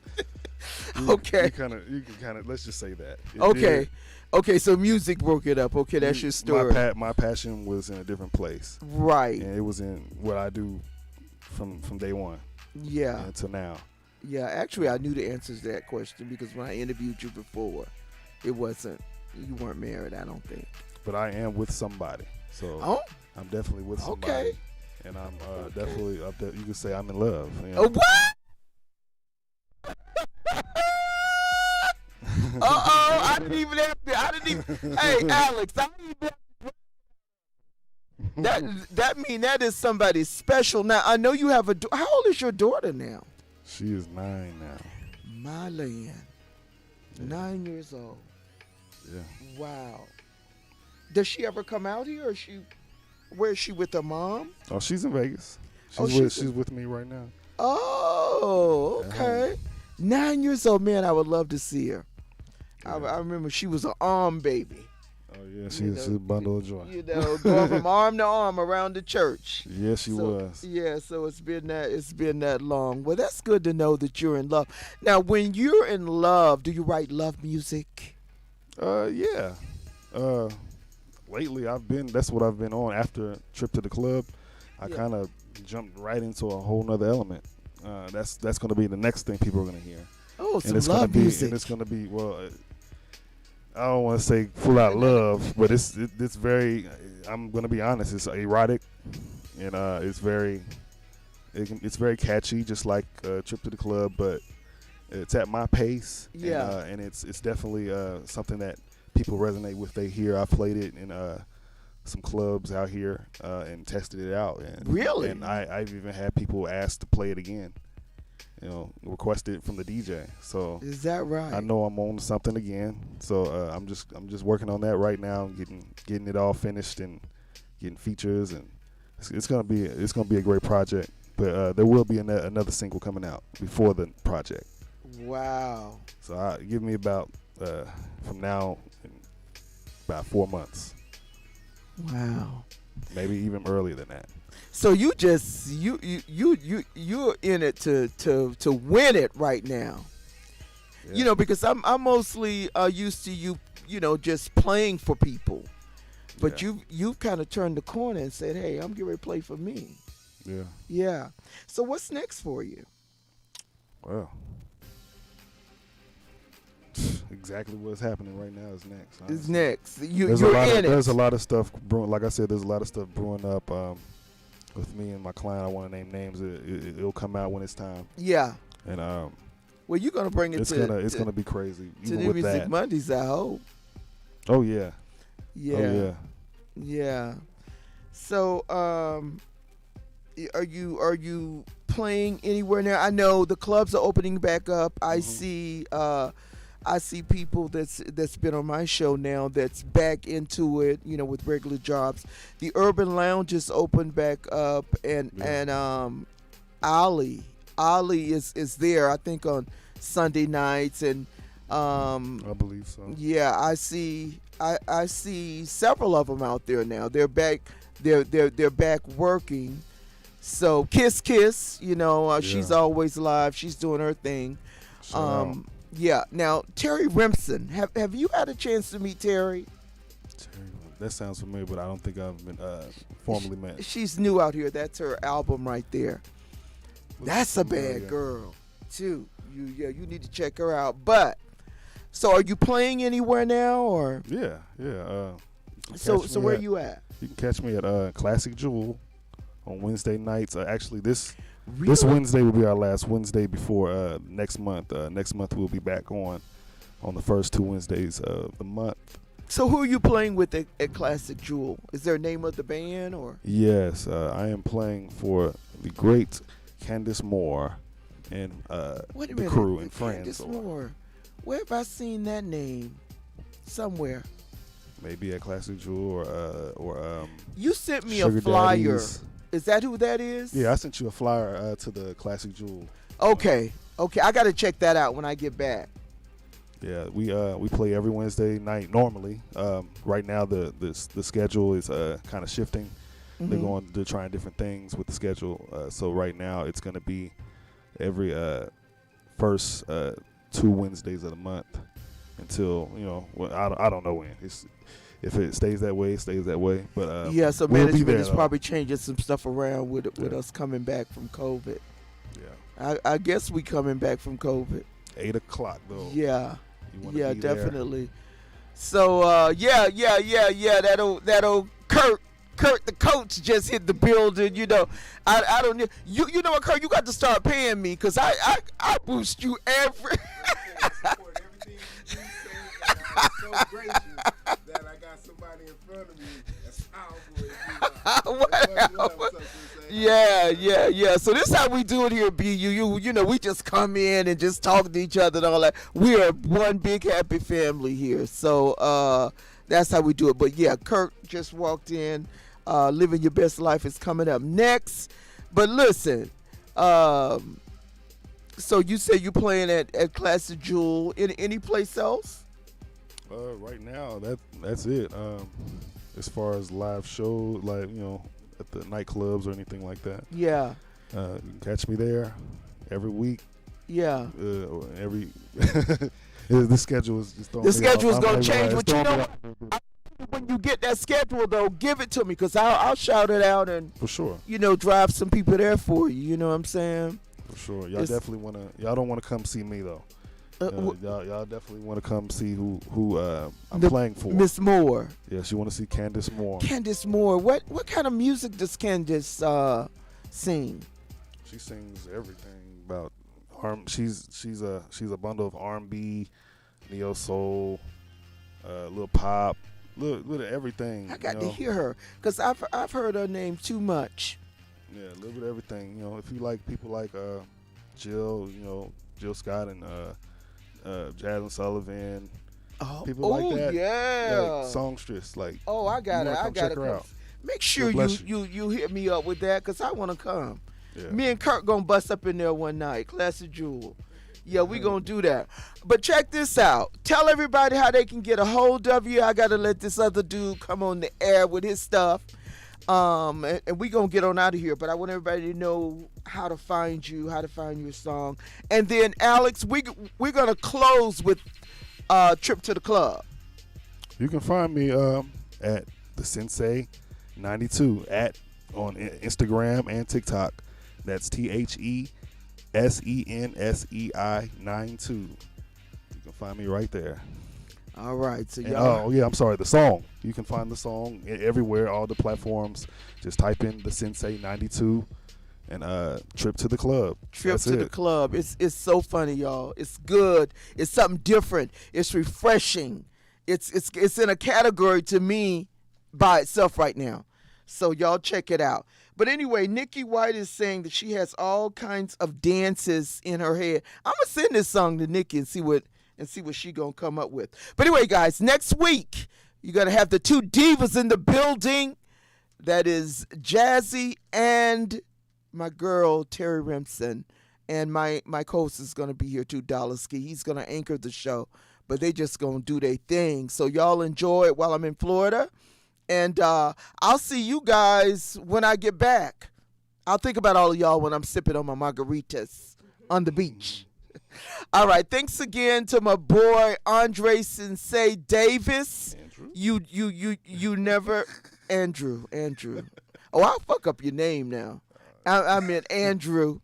Okay. You can kind of let's just say that. Okay, so music broke it up. Okay, that's your story. My passion was in a different place. Right. And it was in what I do from day one. Yeah. Until now. Yeah, actually I knew the answers to that question, because when I interviewed you before, you weren't married, I don't think. But I am with somebody. So I'm definitely with somebody. Okay. And I'm definitely you could say I'm in love. What? I didn't even have to. Hey, Alex, I didn't even that mean that is somebody special. Now, I know you have how old is your daughter now? She is 9 now. My land. Yeah. 9 years old. Yeah. Wow. Does she ever come out here, or where is she with her mom? Oh, she's in Vegas. She's with me right now. Oh, okay. 9 years old, man. I would love to see her. Yeah. I remember she was an arm baby. Oh yeah, she's a bundle of joy. Going from arm to arm around the church. Yeah, she was. Yeah, so it's been that long. Well, that's good to know that you're in love. Now, when you're in love, do you write love music? Yeah. Lately, that's what I've been on. After Trip to the Club, I kind of jumped right into a whole nother element. That's going to be the next thing people are going to hear. Oh, some love music. And it's going to be, I don't want to say full out love, but it's very. I'm going to be honest. It's erotic, and it's very catchy, just like Trip to the Club. But it's at my pace. Yeah. And it's definitely something that people resonate with. They hear I played it in some clubs out here and tested it out. And, Really? And I've even had people ask to play it again. You know, request it from the DJ. So Is that right? I know I'm on something again. So I'm just working on that right now, getting it all finished and getting features, and it's gonna be a great project. But there will be another single coming out before the project. Wow. So give me about from now about 4 months. Wow. Maybe even earlier than that. So you're in it to win it right now. Yeah. You know, because I'm mostly used to you know, just playing for people. But Yeah. you've kind of turned the corner and said, "Hey, I'm getting ready to play for me." Yeah. Yeah. So what's next for you? Well, exactly what's happening right now is next. Is honestly. next. You're There's in it. There's a lot of stuff brewing. Like I said, there's a lot of stuff brewing up with me and my client. I want to name names. It'll come out when it's time. Yeah. And Well, you're gonna bring it it's gonna be crazy. to Even the with Music that. Mondays, I hope. Oh yeah. Yeah. Oh yeah. Yeah. So, are you playing anywhere now? I know the clubs are opening back up. I see people that's been on my show now that's back into it, you know, with regular jobs. The Urban Lounge is opened back up, and Ali is there, I think, on Sunday nights, and I believe so. yeah, I see several of them out there now. They're back. They're back working. So Kiss, you know, she's always live. She's doing her thing. Shout out. Yeah. Now Terry Remsen, have you had a chance to meet Terry? That sounds familiar, but I don't think I've been formally met. She's new out here. That's her album right there. That's a bad Yeah. girl too. You need to check her out. But so are you playing anywhere now, or Yeah. so where you at? You can catch me at Classic Jewel on Wednesday nights. Actually, this Really? Wednesday will be our last Wednesday before next month. Next month we'll be back on the first 2 Wednesdays of the month. So who are you playing with at Classic Jewel? Is there a name of the band, or? Yes, I am playing for the great Candace Moore and Wait a the minute. crew and Candace friends. Moore. Where have I seen that name? Somewhere. Maybe at Classic Jewel or You sent me Sugar a flyer. Daddies. Is that who that is? Yeah, I sent you a flyer to the Classic Jewel. Okay. I got to check that out when I get back. Yeah, we play every Wednesday night normally. Right now the schedule is kind of shifting. They're trying different things with the schedule. So right now it's going to be every first 2 Wednesdays of the month until, you know, well, I don't know when. If it stays that way, it stays that way. But Yeah, so we'll be management there, is though. probably changing some stuff around with Yeah. us coming back from COVID. Yeah. I guess we coming back from COVID. 8 o'clock though. Yeah. You wanna Yeah, be there. definitely. So yeah. That'll Kurt the coach just hit the building. You know, I don't you know what, Kurt, you got to start paying me because I boost you every. Support everything you say, and I'm so gracious that I got somebody in front of me that's powerful. Yeah. So this is how we do it here, B. You know, we just come in and just talk to each other and all that. We are one big happy family here. So that's how we do it. But yeah, Kurt just walked in. Living Your Best Life is coming up next. But listen, so you say you're playing at Classic Jewel. Any place else? Right now that's it. As far as live shows, like, you know, at the nightclubs or anything like that. Yeah. You can catch me there every week. Yeah. Or every the schedule is just throwing The me schedule is off. gonna I'm change, like, but you it's throwing know me what? off. When you get that schedule, though, give it to me because I'll shout it out and, For sure. you know, drive some people there for you. You know what I'm saying? For sure. Y'all It's- definitely y'all don't want to come see me though. Y'all definitely want to come see who I'm playing for. Miss Moore. Yes, you want to see Candace Moore. Candace Moore. What kind of music does Candace sing? She sings everything about She's a bundle of R&B, neo soul, little pop, little everything. I got to hear her because I've heard her name too much. Yeah, a little bit of everything. If you like people like Jill, Jill Scott and Jasmine Sullivan, people like that. Yeah, like songstress. Like, I got it. I got check her out. Make sure you hit me up with that because I want to come. Yeah. Me and Kurt gonna bust up in there one night. Classic Jewel. Yeah, we gonna do that. But check this out. Tell everybody how they can get a hold of you. I gotta let this other dude come on the air with his stuff. And we gonna get on out of here. But I want everybody to know how to find you, how to find your song. And then Alex, we're gonna close with Trip to the Club. You can find me at the Sensei 92 on Instagram and TikTok. That's TheSensei 92. You can find me right there. All right, so y'all. I'm sorry. The song. You can find the song everywhere, all the platforms. Just type in the Sensei 92 and Trip to the Club. Trip to the Club. It's so funny, y'all. It's good. It's something different. It's refreshing. It's in a category to me by itself right now. So y'all check it out. But anyway, Nikki White is saying that she has all kinds of dances in her head. I'm gonna send this song to Nikki and see what she gonna come up with. But anyway, guys, next week you're gonna have the two divas in the building. That is Jazzy and my girl Terry Remsen, and my co-host is gonna be here too, Dollarski. He's gonna anchor the show, but they just gonna do their thing. So y'all enjoy it while I'm in Florida. And I'll see you guys when I get back. I'll think about all of y'all when I'm sipping on my margaritas on the beach. All right. Thanks again to my boy Andre Sensei Davis. Andrew? You never Andrew. Oh, I'll fuck up your name now. I meant Andrew.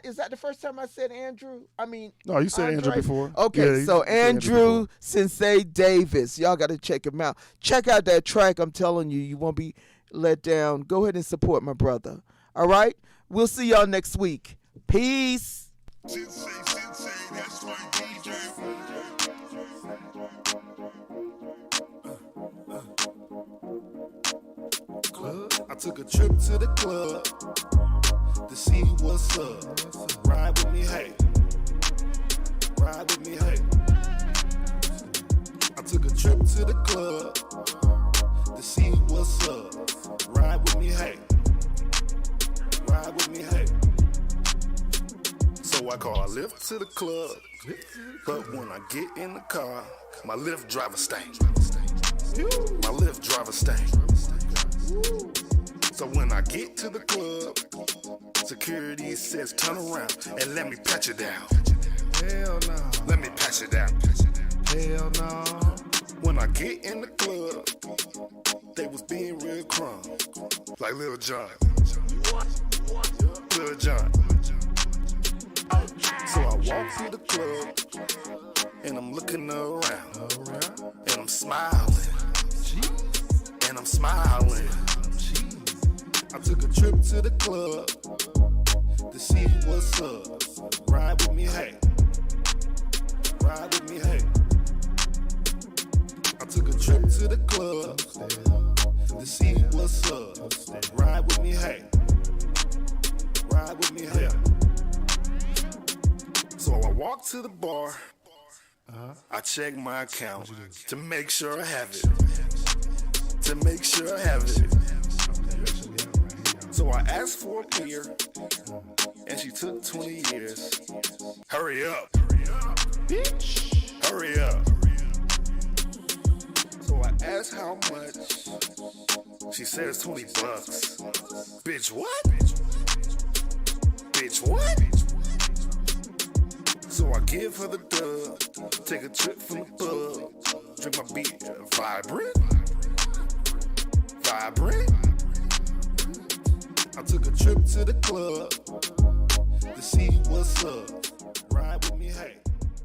Is that the first time I said Andrew? I mean, no, you said Andrew before. Okay, yeah, so Andrew Sensei Davis. Y'all got to check him out. Check out that track. I'm telling you, you won't be let down. Go ahead and support my brother. All right? We'll see y'all next week. Peace. Sensei, that's my DJ. I took a trip to the club to see what's up. Ride with me, hey. Ride with me, hey. I took a trip to the club to see what's up. Ride with me, hey. Ride with me, hey. So I call a lift to the club, but when I get in the car, my Lyft driver stank. My Lyft driver stank. So when I get to the club, security says turn around and let me pat you down. Hell no. Let me pat you down. Hell no. When I get in the club, they was being real crumb. Like Lil Jon. Lil Jon. So I walk through the club and I'm looking around and I'm smiling. And I'm smiling. I took a trip to the club to see what's up. Ride with me, hey. Ride with me, hey. I took a trip to the club to see what's up. Ride with me, hey. Ride with me, hey. So I walk to the bar. I check my account to make sure I have it. To make sure I have it. So I asked for a beer, and she took 20 years. Hurry up, bitch. Hurry up. So I asked how much. She says $20. Bitch, what? Bitch, what? So I give her the dub, take a trip from the pub, drink my beer, vibrant. Vibrant. I took a trip to the club to see what's up. Ride with me, hey.